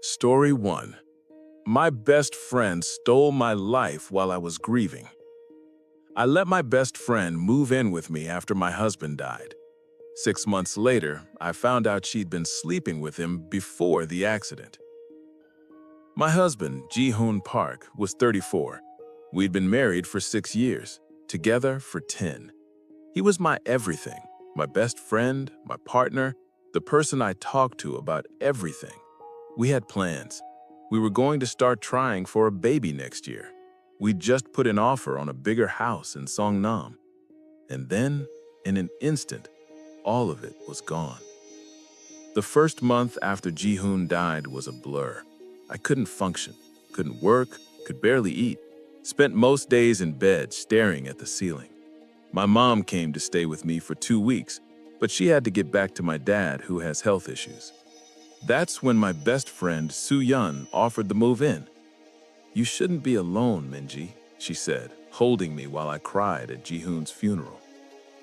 Story 1. My best friend stole my life while I was grieving. I let my best friend move in with me after my husband died. 6 months later, I found out she'd been sleeping with him before the accident. My husband, Ji-hoon Park, was 34. We'd been married for 6 years, together for 10. He was my everything, my best friend, my partner, the person I talked to about everything. We had plans. We were going to start trying for a baby next year. We'd just put an offer on a bigger house in Songnam. And then, in an instant, all of it was gone. The first month after Ji-hoon died was a blur. I couldn't function, couldn't work, could barely eat. Spent most days in bed staring at the ceiling. My mom came to stay with me for 2 weeks, but she had to get back to my dad, who has health issues. That's when my best friend, Soo-yeon, offered to move in. "You shouldn't be alone, Minji," she said, holding me while I cried at Ji-hoon's funeral.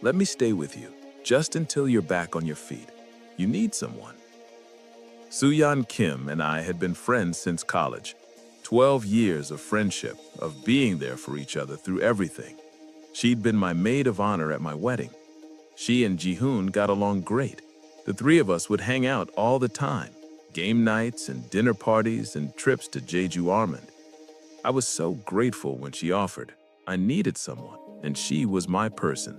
"Let me stay with you, just until you're back on your feet. You need someone." Soo-yeon Kim and I had been friends since college. 12 years of friendship, of being there for each other through everything. She'd been my maid of honor at my wedding. She and Ji-hoon got along great. The three of us would hang out all the time, game nights and dinner parties and trips to Jeju Armand. I was so grateful when she offered. I needed someone, and she was my person.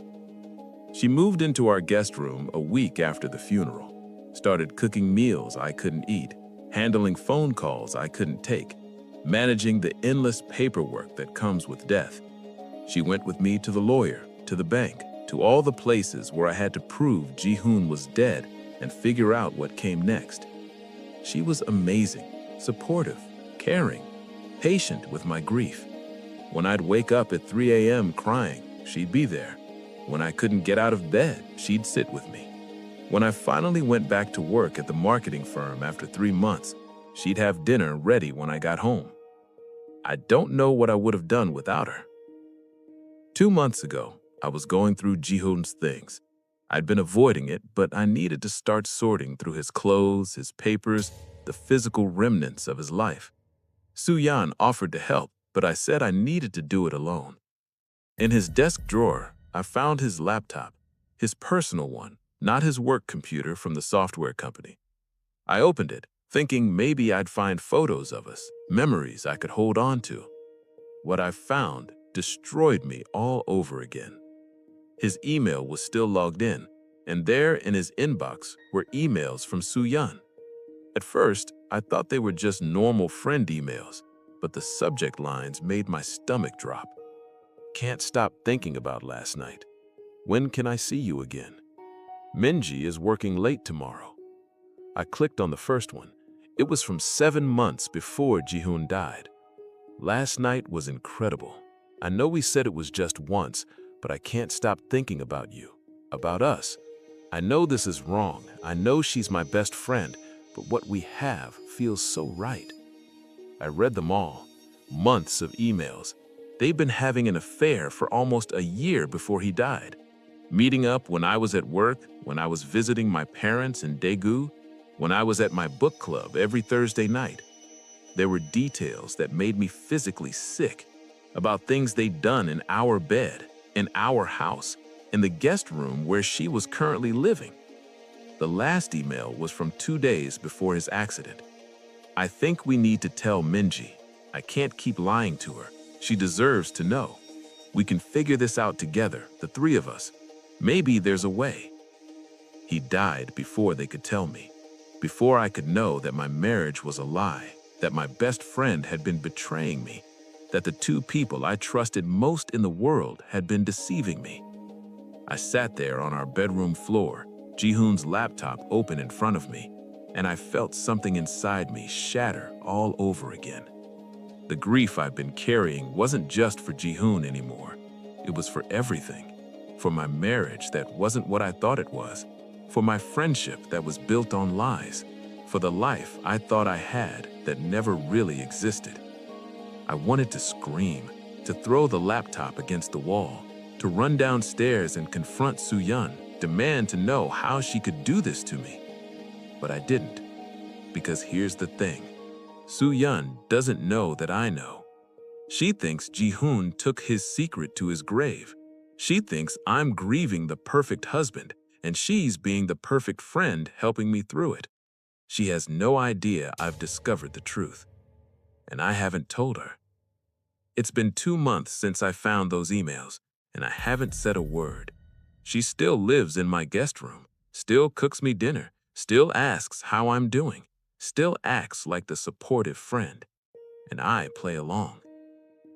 She moved into our guest room a week after the funeral, started cooking meals I couldn't eat, handling phone calls I couldn't take, managing the endless paperwork that comes with death. She went with me to the lawyer, to the bank, to all the places where I had to prove Ji-hoon was dead and figure out what came next. She was amazing, supportive, caring, patient with my grief. When I'd wake up at 3 a.m. crying, she'd be there. When I couldn't get out of bed, she'd sit with me. When I finally went back to work at the marketing firm after 3 months, she'd have dinner ready when I got home. I don't know what I would have done without her. 2 months ago, I was going through Ji-hoon's things. I'd been avoiding it, but I needed to start sorting through his clothes, his papers, the physical remnants of his life. Soo-yeon offered to help, but I said I needed to do it alone. In his desk drawer, I found his laptop, his personal one, not his work computer from the software company. I opened it, thinking maybe I'd find photos of us, memories I could hold on to. What I found destroyed me all over again. His email was still logged in, and there in his inbox were emails from Soo-yeon. At first, I thought they were just normal friend emails, but the subject lines made my stomach drop. "Can't stop thinking about last night. When can I see you again? Minji is working late tomorrow." I clicked on the first one. It was from 7 months before Ji-hoon died. "Last night was incredible. I know we said it was just once, but I can't stop thinking about you, about us. I know this is wrong. I know she's my best friend, but what we have feels so right." I read them all. Months of emails. They'd been having an affair for almost a year before he died. Meeting up when I was at work, when I was visiting my parents in Daegu, when I was at my book club every Thursday night. There were details that made me physically sick about things they'd done in our bed, in our house, in the guest room where she was currently living. The last email was from 2 days before his accident. "I think we need to tell Minji. I can't keep lying to her. She deserves to know. We can figure this out together, the three of us. Maybe there's a way." He died before they could tell me, before I could know that my marriage was a lie, that my best friend had been betraying me, that the two people I trusted most in the world had been deceiving me. I sat there on our bedroom floor, Ji-hoon's laptop open in front of me, and I felt something inside me shatter all over again. The grief I've been carrying wasn't just for Ji-hoon anymore. It was for everything. For my marriage that wasn't what I thought it was. For my friendship that was built on lies. For the life I thought I had that never really existed. I wanted to scream, to throw the laptop against the wall, to run downstairs and confront Soo-yeon, demand to know how she could do this to me. But I didn't. Because here's the thing. Soo-yeon doesn't know that I know. She thinks Ji-hoon took his secret to his grave. She thinks I'm grieving the perfect husband, and she's being the perfect friend helping me through it. She has no idea I've discovered the truth, and I haven't told her. It's been 2 months since I found those emails, and I haven't said a word. She still lives in my guest room, still cooks me dinner, still asks how I'm doing, still acts like the supportive friend, and I play along.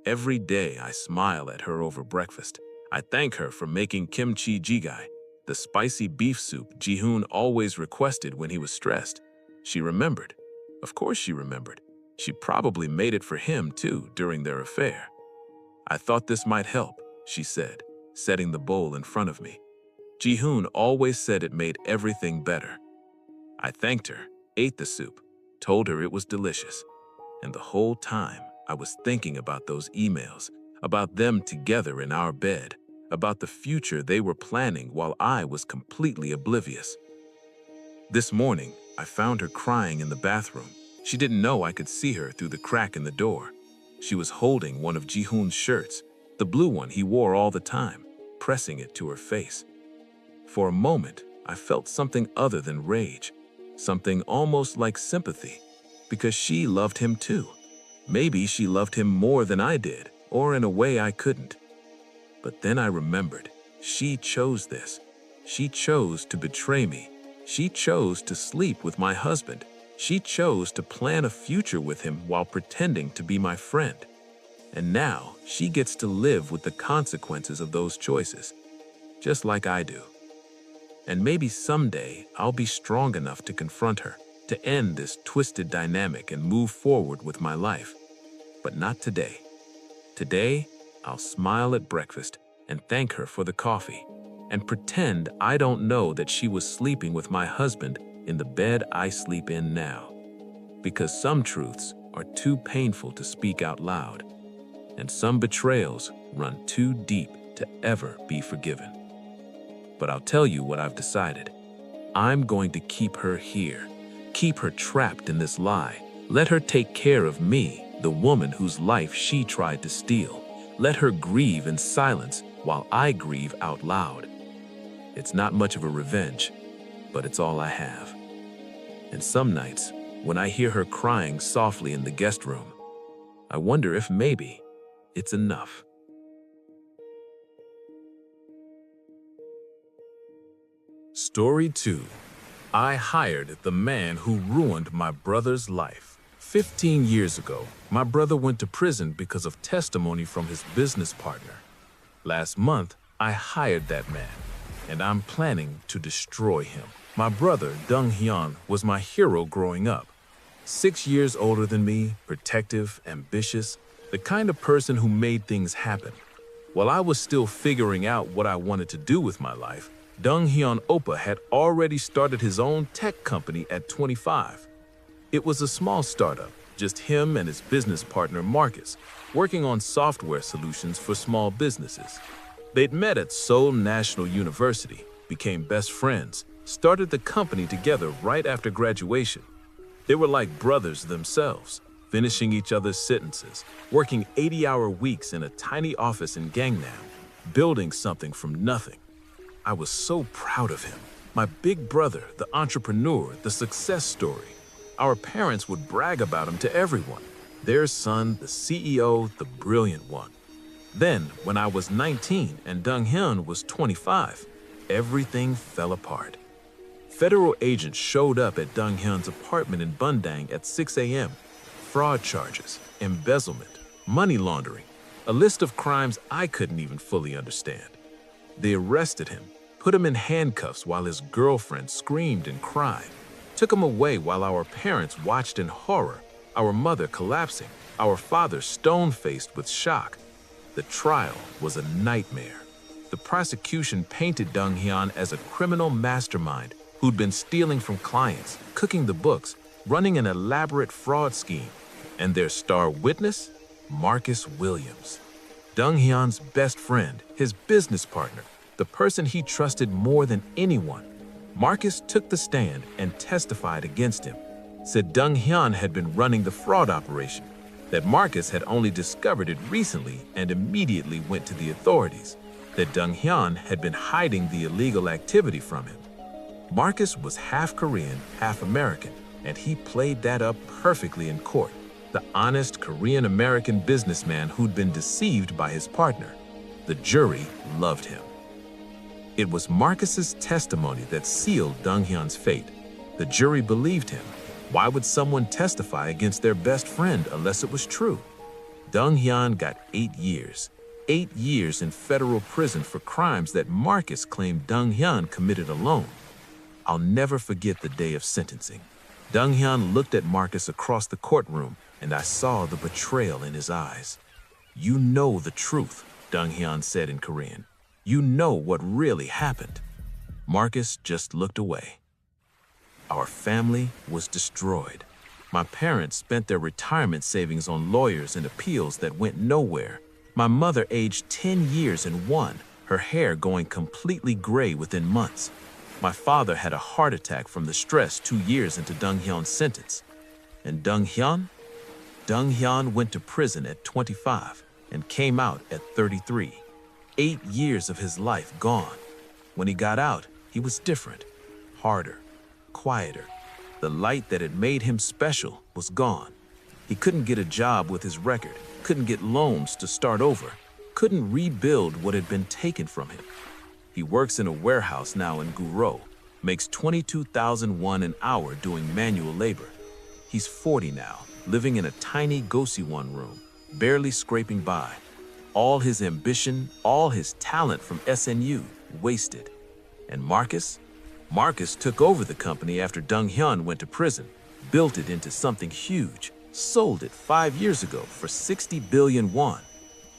Every day I smile at her over breakfast. I thank her for making kimchi jjigae, the spicy beef soup Ji-hoon always requested when he was stressed. She remembered. Of course she remembered. She probably made it for him too during their affair. I thought this might help, she said, setting the bowl in front of me. Ji-hoon always said it made everything better. I thanked her, ate the soup, told her it was delicious. And the whole time, I was thinking about those emails, about them together in our bed, about the future they were planning while I was completely oblivious. This morning, I found her crying in the bathroom. She didn't know I could see her through the crack in the door. She was holding one of Ji-hoon's shirts, the blue one he wore all the time, pressing it to her face. For a moment, I felt something other than rage, something almost like sympathy, because she loved him too. Maybe she loved him more than I did, or in a way I couldn't. But then I remembered, she chose this. She chose to betray me. She chose to sleep with my husband. She chose to plan a future with him while pretending to be my friend. And now she gets to live with the consequences of those choices, just like I do. And maybe someday I'll be strong enough to confront her, to end this twisted dynamic and move forward with my life. But not today. Today, I'll smile at breakfast and thank her for the coffee, and pretend I don't know that she was sleeping with my husband in the bed I sleep in now. Because some truths are too painful to speak out loud, and some betrayals run too deep to ever be forgiven. But I'll tell you what I've decided. I'm going to keep her here, keep her trapped in this lie. Let her take care of me, the woman whose life she tried to steal. Let her grieve in silence while I grieve out loud. It's not much of a revenge, but it's all I have. And some nights, when I hear her crying softly in the guest room, I wonder if maybe it's enough. Story 2. I hired the man who ruined my brother's life. 15 years ago, my brother went to prison because of testimony from his business partner. Last month, I hired that man, and I'm planning to destroy him. My brother, Dong-hyun, was my hero growing up. 6 years older than me, protective, ambitious, the kind of person who made things happen. While I was still figuring out what I wanted to do with my life, Dong-hyun Oppa had already started his own tech company at 25. It was a small startup, just him and his business partner Marcus, working on software solutions for small businesses. They'd met at Seoul National University, became best friends, started the company together right after graduation. They were like brothers themselves, finishing each other's sentences, working 80-hour weeks in a tiny office in Gangnam, building something from nothing. I was so proud of him. My big brother, the entrepreneur, the success story. Our parents would brag about him to everyone. Their son, the CEO, the brilliant one. Then, when I was 19 and Dong-hyun was 25, everything fell apart. Federal agents showed up at Dong-hyun's apartment in Bundang at 6 a.m. Fraud charges, embezzlement, money laundering, a list of crimes I couldn't even fully understand. They arrested him, put him in handcuffs while his girlfriend screamed and cried, took him away while our parents watched in horror, our mother collapsing, our father stone-faced with shock. The trial was a nightmare. The prosecution painted Dong-hyun as a criminal mastermind who'd been stealing from clients, cooking the books, running an elaborate fraud scheme. And their star witness? Marcus Williams. Dong-hyun's best friend, his business partner, the person he trusted more than anyone. Marcus took the stand and testified against him. said Dong Hyun had been running the fraud operation, that Marcus had only discovered it recently and immediately went to the authorities, that Dong Hyun had been hiding the illegal activity from him. Marcus was half Korean, half American, and he played that up perfectly in court. The honest Korean-American businessman who'd been deceived by his partner. The jury loved him. It was Marcus's testimony that sealed Dong Hyun's fate. The jury believed him. Why would someone testify against their best friend unless it was true? Dong Hyun got 8 years. 8 years in federal prison for crimes that Marcus claimed Dong Hyun committed alone. I'll never forget the day of sentencing. Dong Hyun looked at Marcus across the courtroom, and I saw the betrayal in his eyes. "You know the truth," Dong Hyun said in Korean. "You know what really happened." Marcus just looked away. Our family was destroyed. My parents spent their retirement savings on lawyers and appeals that went nowhere. My mother aged 10 years in one, her hair going completely gray within months. My father had a heart attack from the stress 2 years into Dong Hyun's sentence. And Dong Hyun? Dong Hyun went to prison at 25 and came out at 33. 8 years of his life gone. When he got out, he was different, harder, quieter. The light that had made him special was gone. He couldn't get a job with his record, couldn't get loans to start over, couldn't rebuild what had been taken from him. He works in a warehouse now in Guro, makes $22,001 an hour doing manual labor. He's 40 now, living in a tiny Gosiwon room, barely scraping by. All his ambition, all his talent from SNU, wasted. And Marcus? Marcus took over the company after Dong Hyun went to prison, built it into something huge, sold it 5 years ago for 60 billion won.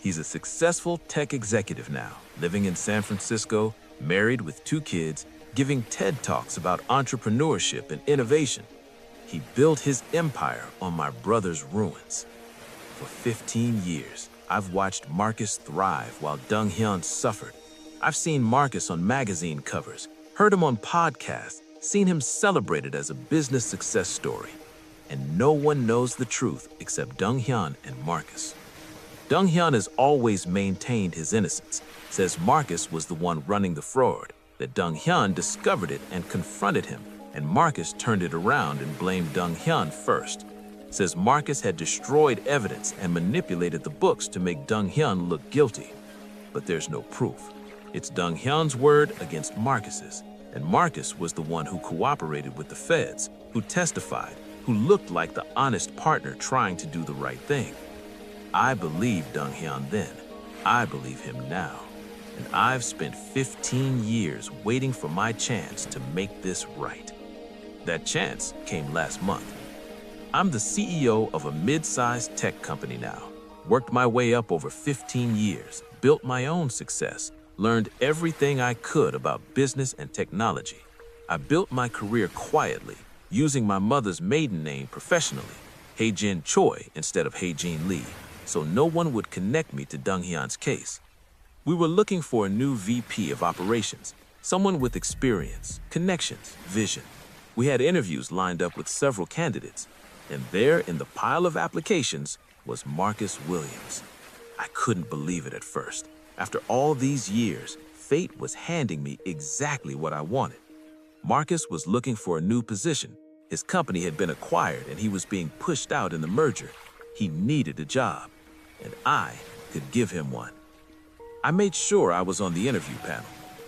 He's a successful tech executive now, living in San Francisco, married with 2 kids, giving TED Talks about entrepreneurship and innovation. He built his empire on my brother's ruins. For 15 years, I've watched Marcus thrive while Dong Hyun suffered. I've seen Marcus on magazine covers, heard him on podcasts, seen him celebrated as a business success story. And no one knows the truth except Dong Hyun and Marcus. Dong Hyun has always maintained his innocence, says Marcus was the one running the fraud, that Dong Hyun discovered it and confronted him, and Marcus turned it around and blamed Dong Hyun first. Says Marcus had destroyed evidence and manipulated the books to make Dong Hyun look guilty. But there's no proof. It's Dong Hyun's word against Marcus's, and Marcus was the one who cooperated with the feds, who testified, who looked like the honest partner trying to do the right thing. I believed Dong Hyun then. I believe him now. And I've spent 15 years waiting for my chance to make this right. That chance came last month. I'm the CEO of a mid-sized tech company now. Worked my way up over 15 years, built my own success, learned everything I could about business and technology. I built my career quietly, using my mother's maiden name professionally, Hae-jin Choi instead of Hae-jin Lee, so no one would connect me to Dong Hyun's case. We were looking for a new VP of operations, someone with experience, connections, vision. We had interviews lined up with several candidates, and there in the pile of applications was Marcus Williams. I couldn't believe it at first. After all these years, fate was handing me exactly what I wanted. Marcus was looking for a new position. His company had been acquired and he was being pushed out in the merger. He needed a job, and I could give him one. I made sure I was on the interview panel,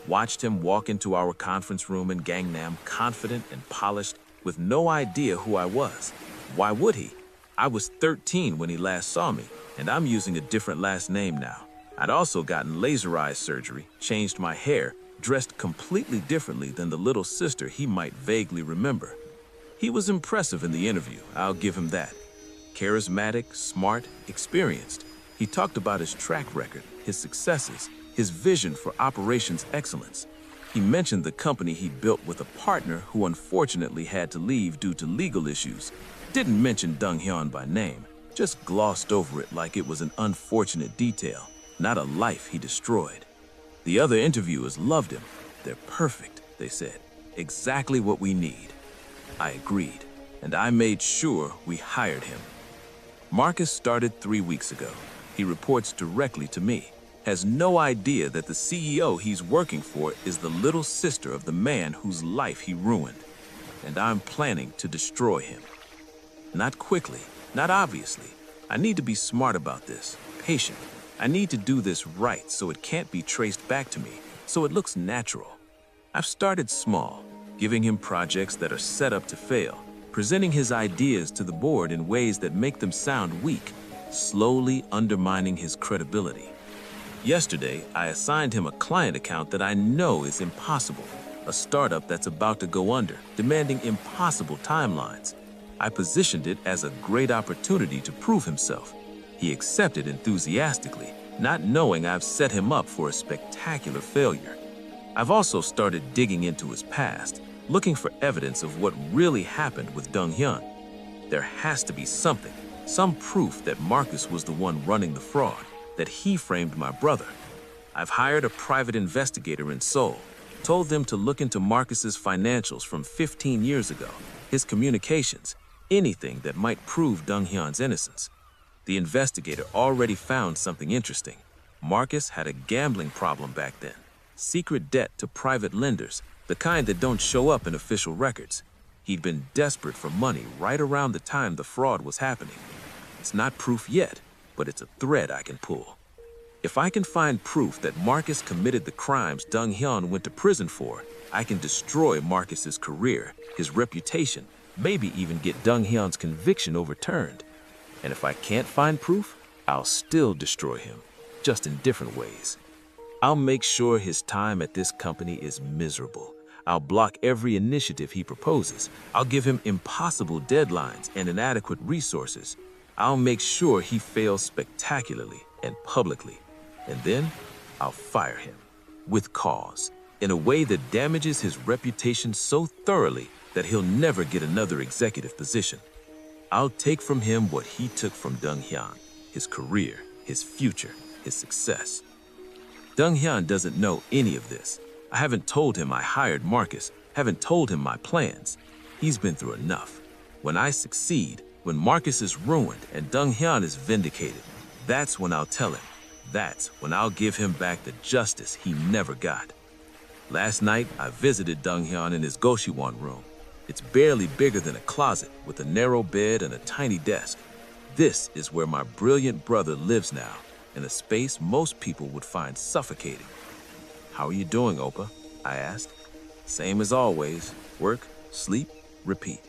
watched him walk into our conference room in Gangnam, confident and polished, with no idea who I was. Why would he? I was 13 when he last saw me, and I'm using a different last name now. I'd also gotten laser eye surgery, changed my hair, dressed completely differently than the little sister he might vaguely remember. He was impressive in the interview, I'll give him that. Charismatic, smart, experienced. He talked about his track record, his successes, his vision for operations excellence. He mentioned the company he'd built with a partner who unfortunately had to leave due to legal issues. Didn't mention Dong Hyun by name, just glossed over it like it was an unfortunate detail, not a life he destroyed. The other interviewers loved him. They're perfect, they said. Exactly what we need. I agreed, and I made sure we hired him. Marcus started 3 weeks ago. He reports directly to me, has no idea that the CEO he's working for is the little sister of the man whose life he ruined, and I'm planning to destroy him. Not quickly, not obviously. I need to be smart about this, patient. I need to do this right so it can't be traced back to me, so it looks natural. I've started small, giving him projects that are set up to fail, presenting his ideas to the board in ways that make them sound weak, slowly undermining his credibility. Yesterday, I assigned him a client account that I know is impossible, a startup that's about to go under, demanding impossible timelines. I positioned it as a great opportunity to prove himself. He accepted enthusiastically, not knowing I've set him up for a spectacular failure. I've also started digging into his past, looking for evidence of what really happened with Dong-hyun. There has to be something, some proof that Marcus was the one running the fraud, that he framed my brother. I've hired a private investigator in Seoul, told them to look into Marcus's financials from 15 years ago, his communications, anything that might prove Dong-hyun's innocence. The investigator already found something interesting. Marcus had a gambling problem back then. Secret debt to private lenders, the kind that don't show up in official records. He'd been desperate for money right around the time the fraud was happening. It's not proof yet, but it's a thread I can pull. If I can find proof that Marcus committed the crimes Dong-hyun went to prison for, I can destroy Marcus's career, his reputation, maybe even get Dong-hyun's conviction overturned. And if I can't find proof, I'll still destroy him, just in different ways. I'll make sure his time at this company is miserable. I'll block every initiative he proposes. I'll give him impossible deadlines and inadequate resources. I'll make sure he fails spectacularly and publicly. And then I'll fire him, with cause, in a way that damages his reputation so thoroughly that he'll never get another executive position. I'll take from him what he took from Dong-hyun, his career, his future, his success. Dong-hyun doesn't know any of this. I haven't told him I hired Marcus, haven't told him my plans. He's been through enough. When I succeed, when Marcus is ruined and Dong-hyun is vindicated, that's when I'll tell him. That's when I'll give him back the justice he never got. Last night, I visited Dong-hyun in his Goshiwon room. It's barely bigger than a closet with a narrow bed and a tiny desk. This is where my brilliant brother lives now, in a space most people would find suffocating. "How are you doing, Oppa?" I asked. "Same as always. Work, sleep, repeat,"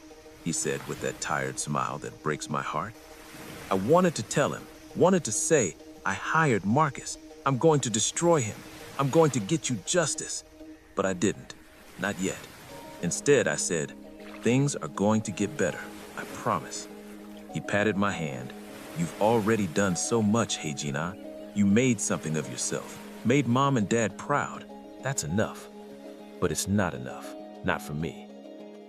he said with that tired smile that breaks my heart. I wanted to tell him, wanted to say, I hired Marcus. I'm going to destroy him. I'm going to get you justice. But I didn't. Not yet. Instead, I said, things are going to get better. I promise. He patted my hand. "You've already done so much, Hae-jin-ah. You made something of yourself. Made Mom and Dad proud. That's enough. But it's not enough. Not for me.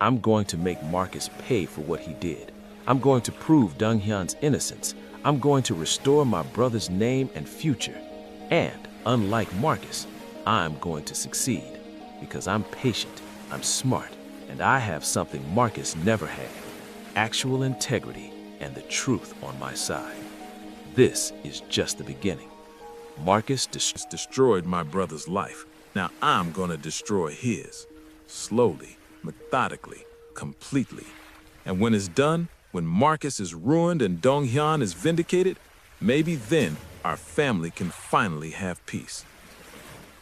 I'm going to make Marcus pay for what he did. I'm going to prove Dong-hyun's innocence. I'm going to restore my brother's name and future. And, unlike Marcus, I'm going to succeed. Because I'm patient, I'm smart, and I have something Marcus never had. Actual integrity and the truth on my side. This is just the beginning. Marcus destroyed my brother's life. Now I'm gonna destroy his. Slowly, methodically, completely. And when it's done, when Marcus is ruined and Dong-hyun is vindicated, maybe then our family can finally have peace.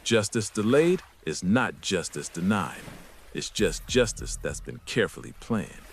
Justice delayed is not justice denied. It's just justice that's been carefully planned.